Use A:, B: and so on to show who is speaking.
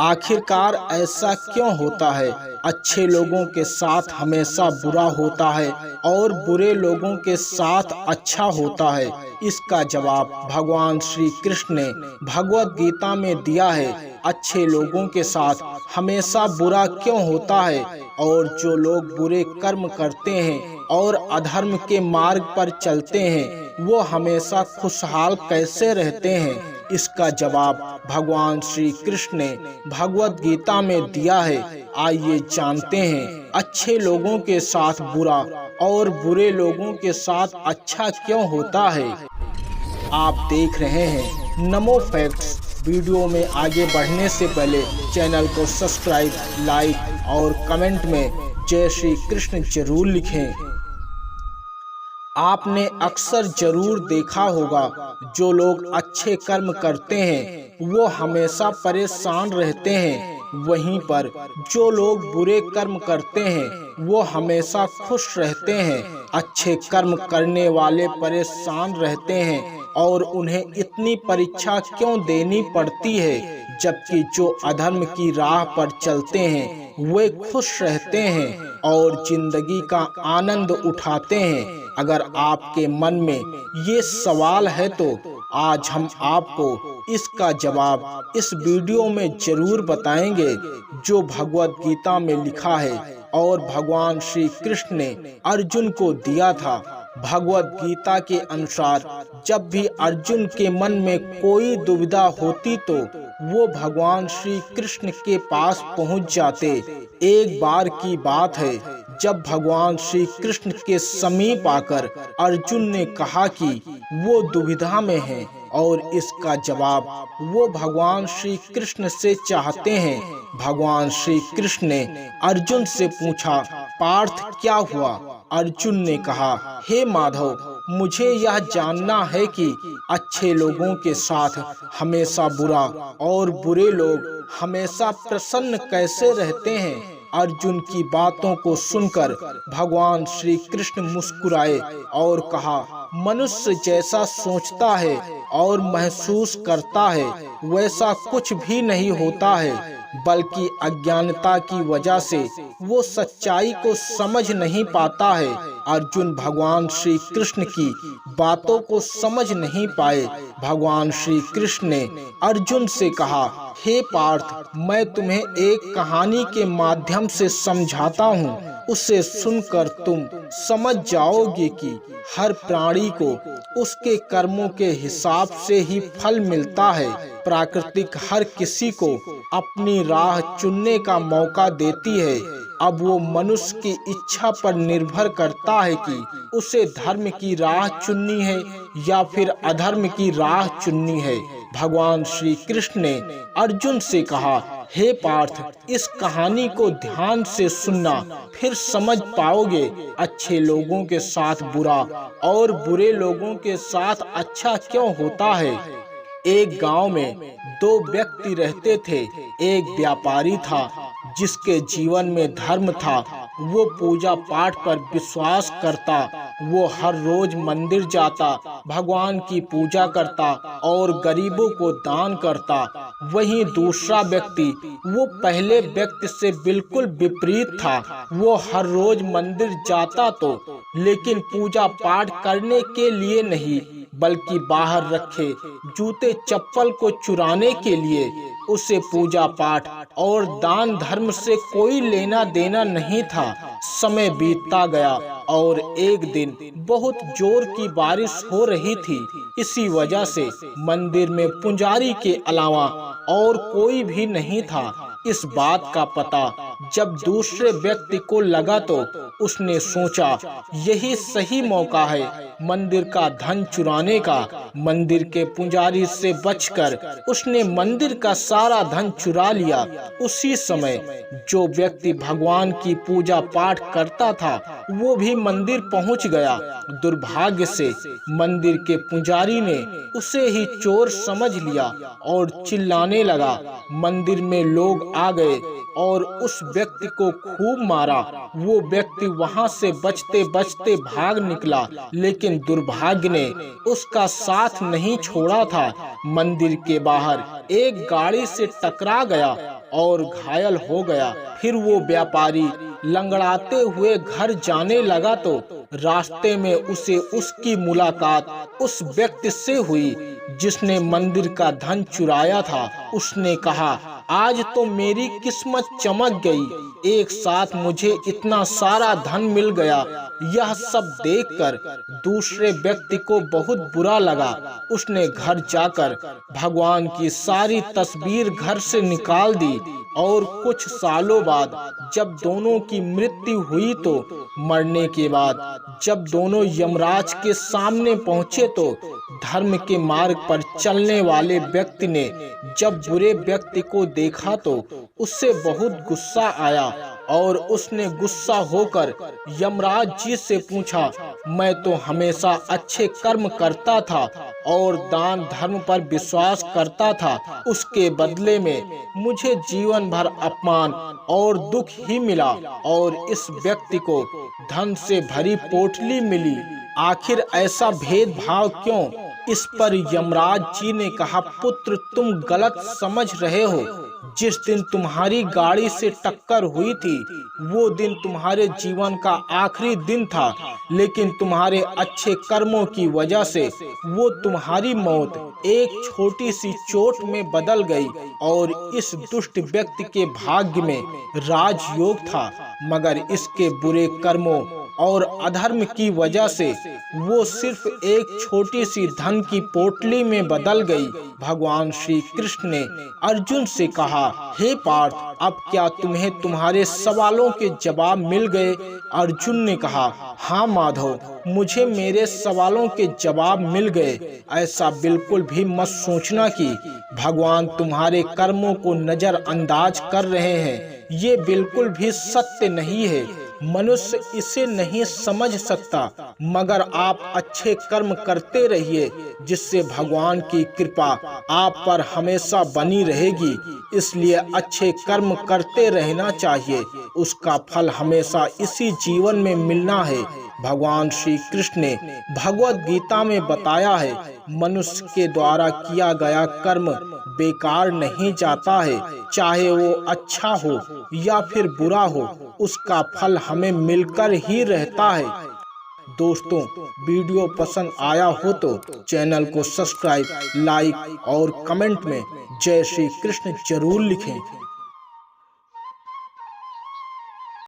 A: आखिरकार ऐसा क्यों होता है? अच्छे लोगों के साथ हमेशा बुरा होता है और बुरे लोगों के साथ अच्छा होता है। इसका जवाब भगवान श्री कृष्ण ने भगवत गीता में दिया है। अच्छे लोगों के साथ हमेशा बुरा क्यों होता है और जो लोग बुरे कर्म करते हैं और अधर्म के मार्ग पर चलते हैं वो हमेशा खुशहाल कैसे रहते हैं? इसका जवाब भगवान श्री कृष्ण ने भगवत गीता में दिया है। आइए जानते हैं अच्छे लोगों के साथ बुरा और बुरे लोगों के साथ अच्छा क्यों होता है। आप देख रहे हैं नमो फैक्ट्स। वीडियो में आगे बढ़ने से पहले चैनल को सब्सक्राइब, लाइक और कमेंट में जय श्री कृष्ण जरूर लिखें। आपने अक्सर जरूर देखा होगा जो लोग अच्छे कर्म करते हैं वो हमेशा परेशान रहते हैं, वहीं पर जो लोग बुरे कर्म करते हैं वो हमेशा खुश रहते हैं। अच्छे कर्म करने वाले परेशान रहते हैं और उन्हें इतनी परीक्षा क्यों देनी पड़ती है, जबकि जो अधर्म की राह पर चलते हैं वे खुश रहते हैं और जिंदगी का आनंद उठाते हैं। अगर आपके मन में ये सवाल है तो आज हम आपको इसका जवाब इस वीडियो में जरूर बताएंगे जो भगवत गीता में लिखा है और भगवान श्री कृष्ण ने अर्जुन को दिया था। भगवत गीता के अनुसार जब भी अर्जुन के मन में कोई दुविधा होती तो वो भगवान श्री कृष्ण के पास पहुंच जाते। एक बार की बात है जब भगवान श्री कृष्ण के समीप आकर अर्जुन ने कहा कि वो दुविधा में है और इसका जवाब वो भगवान श्री कृष्ण से चाहते हैं। भगवान श्री कृष्ण ने अर्जुन से पूछा, पार्थ क्या हुआ? अर्जुन ने कहा, हे माधव, मुझे यह जानना है कि अच्छे लोगों के साथ हमेशा बुरा और बुरे लोग हमेशा प्रसन्न कैसे रहते हैं। अर्जुन की बातों को सुनकर भगवान श्री कृष्ण मुस्कुराए और कहा, मनुष्य जैसा सोचता है और महसूस करता है वैसा कुछ भी नहीं होता है, बल्कि अज्ञानता की वजह से वो सच्चाई को समझ नहीं पाता है। अर्जुन भगवान श्री कृष्ण की बातों को समझ नहीं पाए। भगवान श्री कृष्ण ने अर्जुन से कहा, हे पार्थ, मैं तुम्हें एक कहानी के माध्यम से समझाता हूँ, उसे सुनकर तुम समझ जाओगे कि हर प्राणी को उसके कर्मों के हिसाब से ही फल मिलता है। प्राकृतिक हर किसी को अपनी राह चुनने का मौका देती है। अब वो मनुष्य की इच्छा पर निर्भर करता है कि उसे धर्म की राह चुननी है या फिर अधर्म की राह चुननी है। भगवान श्री कृष्ण ने अर्जुन से कहा, हे पार्थ, इस कहानी को ध्यान से सुनना, फिर समझ पाओगे अच्छे लोगों के साथ बुरा और बुरे लोगों के साथ अच्छा क्यों होता है। एक गांव में दो व्यक्ति रहते थे। एक व्यापारी था जिसके जीवन में धर्म था। वो पूजा पाठ पर विश्वास करता। वो हर रोज मंदिर जाता, भगवान की पूजा करता और गरीबों को दान करता। वहीं दूसरा व्यक्ति वो पहले व्यक्ति से बिल्कुल विपरीत था। वो हर रोज मंदिर जाता तो लेकिन पूजा पाठ करने के लिए नहीं, बल्कि बाहर रखे जूते चप्पल को चुराने के लिए। उसे पूजा पाठ और दान धर्म से कोई लेना देना नहीं था। समय बीतता गया और एक दिन बहुत जोर की बारिश हो रही थी। इसी वजह से मंदिर में पुजारी के अलावा और कोई भी नहीं था। इस बात का पता जब दूसरे व्यक्ति को लगा तो उसने सोचा, यही सही मौका है मंदिर का धन चुराने का। मंदिर के पुजारी से बचकर उसने मंदिर का सारा धन चुरा लिया। उसी समय जो व्यक्ति भगवान की पूजा पाठ करता था वो भी मंदिर पहुंच गया। दुर्भाग्य से मंदिर के पुजारी ने उसे ही चोर समझ लिया और चिल्लाने लगा। मंदिर में लोग आ गए और उस व्यक्ति को खूब मारा। वो व्यक्ति वहां से बचते बचते भाग निकला, लेकिन दुर्भाग्य ने उसका साथ नहीं छोड़ा था। मंदिर के बाहर एक गाड़ी से टकरा गया और घायल हो गया। फिर वो व्यापारी लंगड़ाते हुए घर जाने लगा तो रास्ते में उसे उसकी मुलाकात उस व्यक्ति से हुई जिसने मंदिर का धन चुराया था। उसने कहा, आज तो मेरी किस्मत चमक गई, एक साथ मुझे इतना सारा धन मिल गया। यह सब देखकर दूसरे व्यक्ति को बहुत बुरा लगा। उसने घर जाकर भगवान की सारी तस्वीर घर से निकाल दी और कुछ सालों बाद जब दोनों की मृत्यु हुई तो मरने के बाद जब दोनों यमराज के सामने पहुंचे तो धर्म के मार्ग पर चलने वाले व्यक्ति ने जब बुरे व्यक्ति को देखा तो उससे बहुत गुस्सा आया और उसने गुस्सा होकर यमराज जी से पूछा, मैं तो हमेशा अच्छे कर्म करता था और दान धर्म पर विश्वास करता था, उसके बदले में मुझे जीवन भर अपमान और दुख ही मिला और इस व्यक्ति को धन से भरी पोटली मिली। आखिर ऐसा भेदभाव क्यों? इस पर यमराज जी ने कहा, पुत्र तुम गलत समझ रहे हो। जिस दिन तुम्हारी गाड़ी से टक्कर हुई थी वो दिन तुम्हारे जीवन का आखिरी दिन था, लेकिन तुम्हारे अच्छे कर्मों की वजह से वो तुम्हारी मौत एक छोटी सी चोट में बदल गई और इस दुष्ट व्यक्ति के भाग्य में राजयोग था, मगर इसके बुरे कर्मों और अधर्म की वजह से वो सिर्फ एक छोटी सी धन की पोटली में बदल गई। भगवान श्री कृष्ण ने अर्जुन से कहा, हे पार्थ, अब क्या तुम्हें तुम्हारे सवालों के जवाब मिल गए? अर्जुन ने कहा, हाँ माधव, मुझे मेरे सवालों के जवाब मिल गए। ऐसा बिल्कुल भी मत सोचना कि भगवान तुम्हारे कर्मों को नजरअंदाज कर रहे हैं, ये बिल्कुल भी सत्य नहीं है। मनुष्य इसे नहीं समझ सकता, मगर आप अच्छे कर्म करते रहिए जिससे भगवान की कृपा आप पर हमेशा बनी रहेगी। इसलिए अच्छे कर्म करते रहना चाहिए, उसका फल हमेशा इसी जीवन में मिलना है। भगवान श्री कृष्ण ने भगवत गीता में बताया है, मनुष्य के द्वारा किया गया कर्म बेकार नहीं जाता है, चाहे वो अच्छा हो या फिर बुरा हो, उसका फल हमें मिलकर ही रहता है। दोस्तों, वीडियो पसंद आया हो तो चैनल को सब्सक्राइब, लाइक और कमेंट में जय श्री कृष्ण जरूर लिखें।